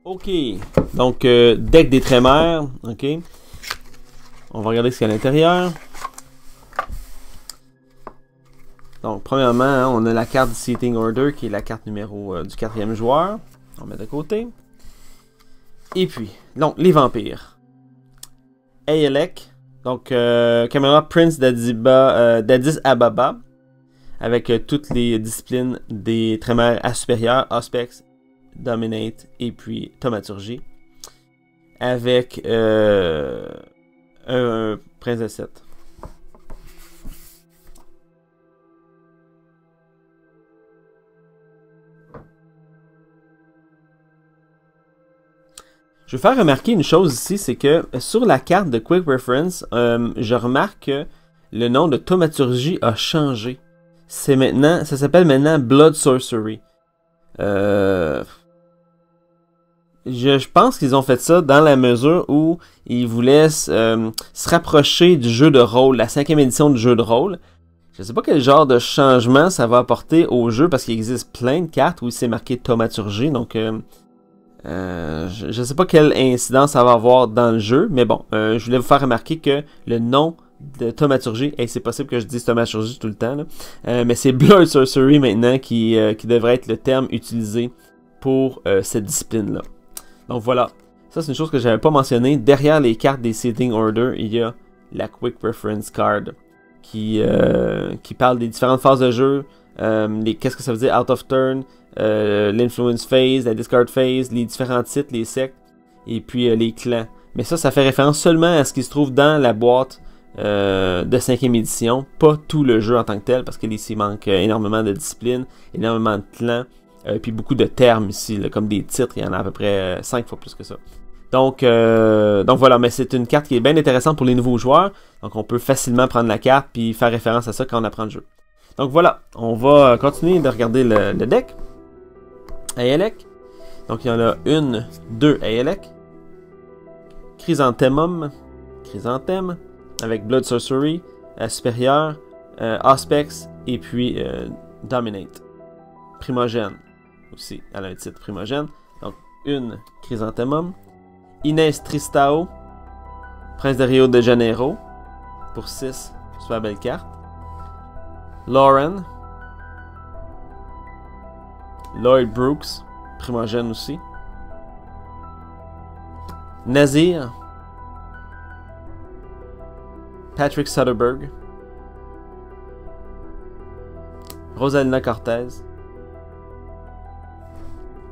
Ok, donc deck des Trémères, ok. On va regarder ce qu'il y a à l'intérieur. Donc premièrement, hein, on a la carte du Seating Order qui est la carte numéro du 4e joueur. On met de côté. Et puis, donc les vampires. Aelek, donc Caméra Prince d'Addis Ababa, avec toutes les disciplines des Trémères à supérieur, Auspex, Dominate et puis Thaumaturgie, avec un Prince de 7. Je vais faire remarquer une chose ici, c'est que sur la carte de Quick Reference, je remarque que le nom de Thaumaturgie a changé. C'est maintenant, ça s'appelle maintenant Blood Sorcery. Je pense qu'ils ont fait ça dans la mesure où ils voulaient se rapprocher du jeu de rôle, la 5e édition du jeu de rôle. Je ne sais pas quel genre de changement ça va apporter au jeu parce qu'il existe plein de cartes où c'est marqué Thaumaturgie. Donc, je ne sais pas quelle incidence ça va avoir dans le jeu. Mais bon, je voulais vous faire remarquer que le nom de Thaumaturgie, et c'est possible que je dise Thaumaturgie tout le temps, là, mais c'est Blood Sorcery maintenant qui devrait être le terme utilisé pour cette discipline-là. Donc voilà, ça c'est une chose que j'avais pas mentionné. Derrière les cartes des Seating Order, il y a la Quick Reference Card qui parle des différentes phases de jeu, qu'est-ce que ça veut dire out of turn, l'influence phase, la discard phase, les différents titres, les sectes, et puis les clans. Mais ça fait référence seulement à ce qui se trouve dans la boîte de 5e édition, pas tout le jeu en tant que tel, parce qu'il manque énormément de disciplines, énormément de clans, puis beaucoup de termes ici, là, comme des titres, il y en a à peu près 5 fois plus que ça. Donc voilà, mais c'est une carte qui est bien intéressante pour les nouveaux joueurs, donc on peut facilement prendre la carte puis faire référence à ça quand on apprend le jeu. Donc voilà, on va continuer de regarder le deck. Aelek, donc il y en a une, deux Aelek. Chrysanthemum, Chrysanthème, avec Blood Sorcery, supérieur, Auspex, et puis Dominate. Primogène, aussi, elle a un titre Primogène. Donc, une Chrysanthemum. Inès Tristao, Prince de Rio de Janeiro, pour 6, super belle carte. Lauren, Lloyd Brooks, Primogène aussi. Nazir, Patrick Soderbergh, Rosalina Cortez,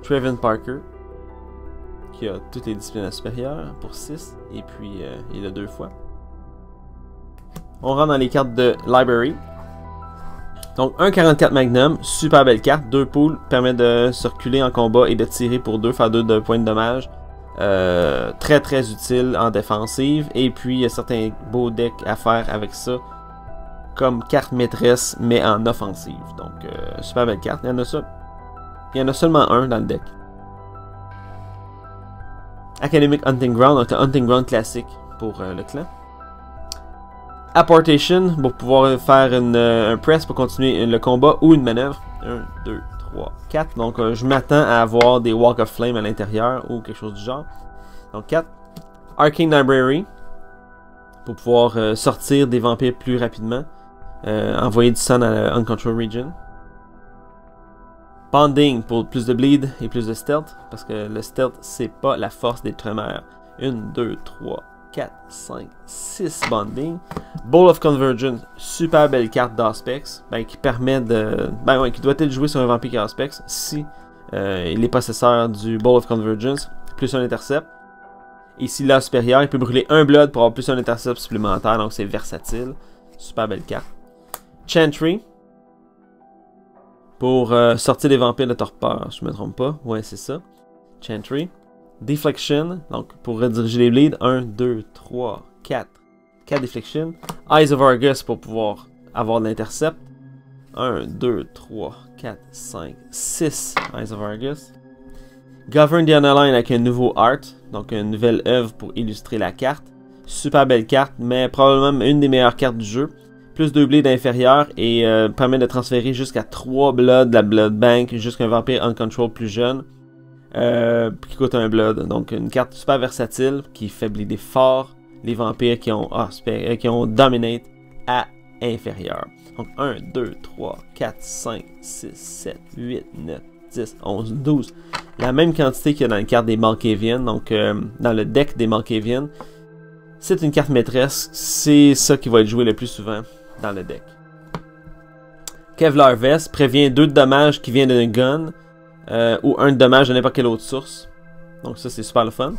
Trevin Parker, qui a toutes les disciplines supérieures pour 6, et puis il a 2 fois. On rentre dans les cartes de Library. Donc 1,44 Magnum, super belle carte, 2 poules, permet de circuler en combat et de tirer pour 2, faire 2 points de dommage. Très très utile en défensive, et puis il y a certains beaux decks à faire avec ça, comme carte maîtresse, mais en offensive. Donc super belle carte, il y en a seulement un dans le deck. Academic Hunting Ground, donc un Hunting Ground classique pour le clan. Apportation, pour pouvoir faire un press pour continuer le combat ou une manœuvre. 1, 2, 3, 4. Donc je m'attends à avoir des Walk of Flame à l'intérieur ou quelque chose du genre. Donc 4. Arcane Library, pour pouvoir sortir des vampires plus rapidement. Envoyer du sang dans la Uncontrolled Region. Bonding pour plus de bleed et plus de stealth, parce que le stealth c'est pas la force des Trémères. 1, 2, 3, 4, 5, 6 bonding. Bowl of Convergence, super belle carte d'Auspex, qui permet de... qui doit être joué sur un vampire qui a Auspex si il est possesseur du Bowl of Convergence, plus un intercept. Et s'il est supérieur, il peut brûler un blood pour avoir plus un intercept supplémentaire, donc c'est versatile. Super belle carte. Chantry, pour sortir des vampires de torpeur, je me trompe pas. Ouais, c'est ça. Chantry. Deflection, donc pour rediriger les bleeds. 1, 2, 3, 4. 4 Deflection. Eyes of Argus pour pouvoir avoir de l'intercept. 1, 2, 3, 4, 5, 6 Eyes of Argus. Govern the Unaligned avec un nouveau art, donc une nouvelle œuvre pour illustrer la carte. Super belle carte, mais probablement une des meilleures cartes du jeu. Plus 2 bleeds inférieurs et permet de transférer jusqu'à 3 blood de la Blood Bank jusqu'à un vampire uncontrolled plus jeune. qui coûte un blood. Donc une carte super versatile qui fait bleeder fort les vampires qui ont dominate à inférieur. Donc 1, 2, 3, 4, 5, 6, 7, 8, 9, 10, 11, 12. La même quantité qu'il y a dans la carte des Malkavian, donc dans le deck des Malkavian. C'est une carte maîtresse, c'est ça qui va être joué le plus souvent dans le deck. Kevlar Vest prévient 2 de dommages qui viennent d'un gun ou 1 de dommage de n'importe quelle autre source. Donc ça c'est super le fun.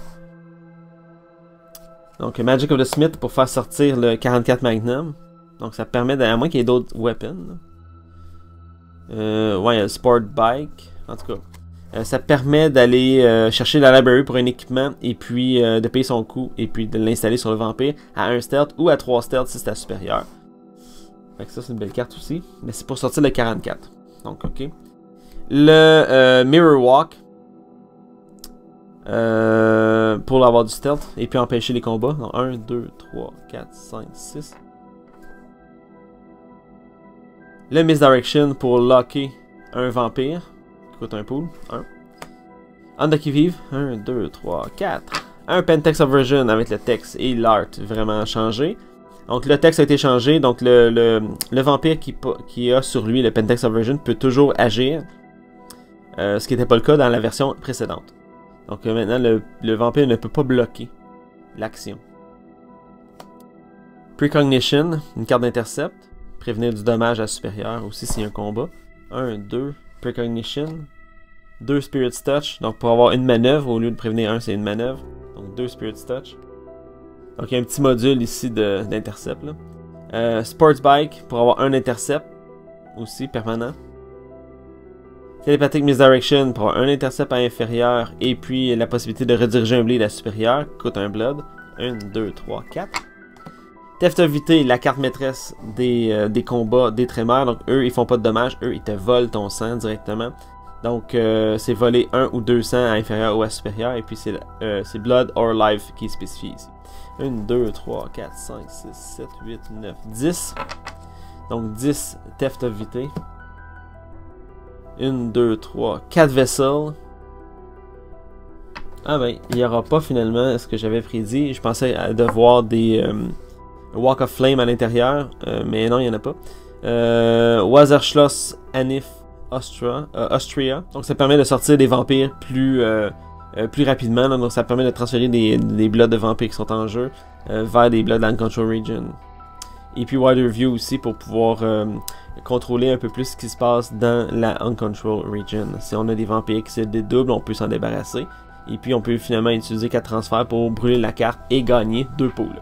Donc Magic of the Smith pour faire sortir le 44 Magnum. Donc ça permet, à moins qu'il y ait d'autres weapons. Ouais, il y a le Sport Bike. En tout cas, ça permet d'aller chercher la library pour un équipement et puis de payer son coût et puis de l'installer sur le vampire à 1 stealth ou à 3 stealth si c'est à supérieur. Fait que ça c'est une belle carte aussi. Mais c'est pour sortir le 44. Donc ok. Le Mirror Walk. Pour avoir du stealth et puis empêcher les combats. Donc 1, 2, 3, 4, 5, 6. Le Misdirection pour locker un vampire. Qui coûte un pool. 1. Honda qui vive. 1, 2, 3, 4. Un Pentex of Version avec le texte et l'art vraiment changé. Donc le texte a été changé. Donc le vampire qui a sur lui le Pentex of Version peut toujours agir. Ce qui n'était pas le cas dans la version précédente. Donc maintenant le vampire ne peut pas bloquer l'action. Precognition, une carte d'intercept. Prévenir du dommage à supérieur aussi s'il y a un combat. 1, 2, Precognition. 2 Spirit's Touch. Donc pour avoir une manœuvre, au lieu de prévenir un, c'est une manœuvre. Donc 2 Spirit's Touch. Donc il y a un petit module ici d'intercept. Sports Bike pour avoir un intercept. Aussi permanent. Telepathic Misdirection pour avoir un intercept à inférieur. Et puis la possibilité de rediriger un bleed à supérieur. Coûte un blood. 1, 2, 3, 4. Theft of Vitae, la carte maîtresse des combats des Tremors. Donc eux, ils font pas de dommages. Eux, ils te volent ton sang directement. Donc c'est voler 1 ou 2 sangs à inférieur ou à supérieur. Et puis c'est Blood or Life qui est spécifié ici. 1, 2, 3, 4, 5, 6, 7, 8, 9, 10. Donc 10 Theft of Vitae. 1, 2, 3, 4 Vessels. Ah ben, il n'y aura pas finalement ce que j'avais prédit. Je pensais devoir des Walk of Flame à l'intérieur, mais non, il n'y en a pas. Wasserschloss Anif Austria. Donc ça permet de sortir des vampires plus rapidement. Là. Donc ça permet de transférer des bloods de vampires qui sont en jeu vers des bloods Uncontrolled Region. Et puis Wider View aussi pour pouvoir contrôler un peu plus ce qui se passe dans la Uncontrolled Region. Si on a des vampires qui se dédoublent, on peut s'en débarrasser. Et puis on peut finalement utiliser 4 transferts pour brûler la carte et gagner 2 pools.